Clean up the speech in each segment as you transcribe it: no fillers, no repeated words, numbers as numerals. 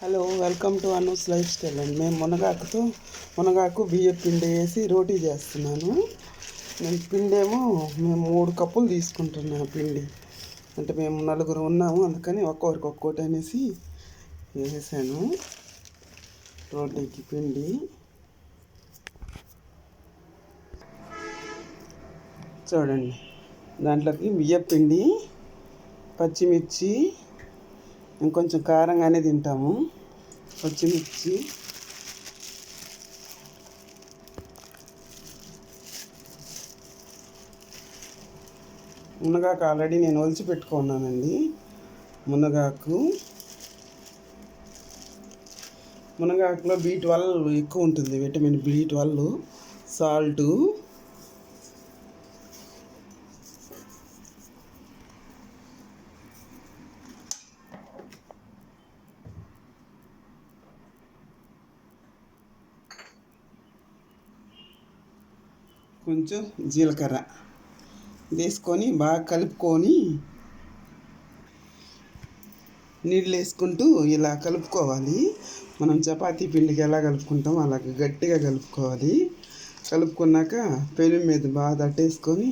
Hello, welcome to Anu's lifestyle అండి. మేము మునగాకు బియ్యం పిండి వేసి రోటీ చేస్తున్నాను. నేను పిండేమో మేము 3 కప్పులు తీసుకుంటున్నాను పిండి. అంటే మేము 4 ఉన్నాము, అందుకని ఒక్కొక్కటి అనేసి వేసాను రోటీకి పిండి. చూడండి, దాంట్లోకి బియ్యం పిండి, పచ్చిమిర్చి, ఇంకొంచెం కారంగానే తింటాము, పచ్చిమిర్చి, మునగాకు ఆల్రెడీ నేను ఒలిచి పెట్టుకున్నానండి. మునగాకులో B12 ఎక్కువ ఉంటుంది, విటమిన్ B12, సాల్టు, కొంచెం జీలకర్ర వేసుకొని బాగా కలుపుకొని నీళ్ళు వేసుకుంటూ ఇలా కలుపుకోవాలి. మనం చపాతీ పిండికి ఎలా కలుపుకుంటాం అలాగ గట్టిగా కలుపుకోవాలి. కలుపుకున్నాక పెనం మీద బాగా తట్టేసుకొని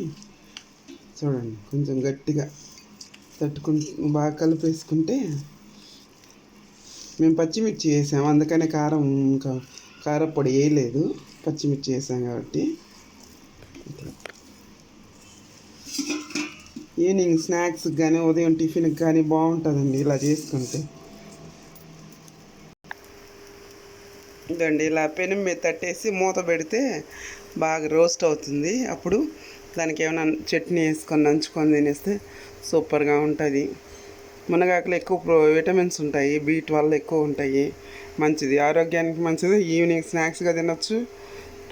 చూడండి, కొంచెం గట్టిగా బాగా కలిపేసుకుంటే, మేము పచ్చిమిర్చి వేసాము అందుకనే కారపొడి వేయలేదు, పచ్చిమిర్చి వేసాం కాబట్టి. ఈవినింగ్ స్నాక్స్కి కానీ ఉదయం టిఫిన్కి కానీ బాగుంటుందండి ఇలా చేసుకుంటే. ఇదండి, ఇలా పెనం మీద తట్టేసి మూత పెడితే బాగా రోస్ట్ అవుతుంది. అప్పుడు దానికి ఏమైనా చట్నీ వేసుకొని నంచుకొని తినేస్తే సూపర్గా ఉంటుంది. మునగాకులో ఎక్కువ విటమిన్స్ ఉంటాయి, B12 ఎక్కువ ఉంటాయి, మంచిది, ఆరోగ్యానికి మంచిది. ఈవినింగ్ స్నాక్స్గా తినొచ్చు,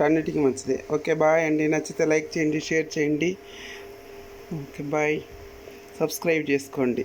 అన్నిటికీ మంచిది. ఓకే, బాయ్ అండి. నచ్చితే లైక్ చేయండి, షేర్ చేయండి. Okay, bye. సబ్స్క్రైబ్ చేసుకోండి.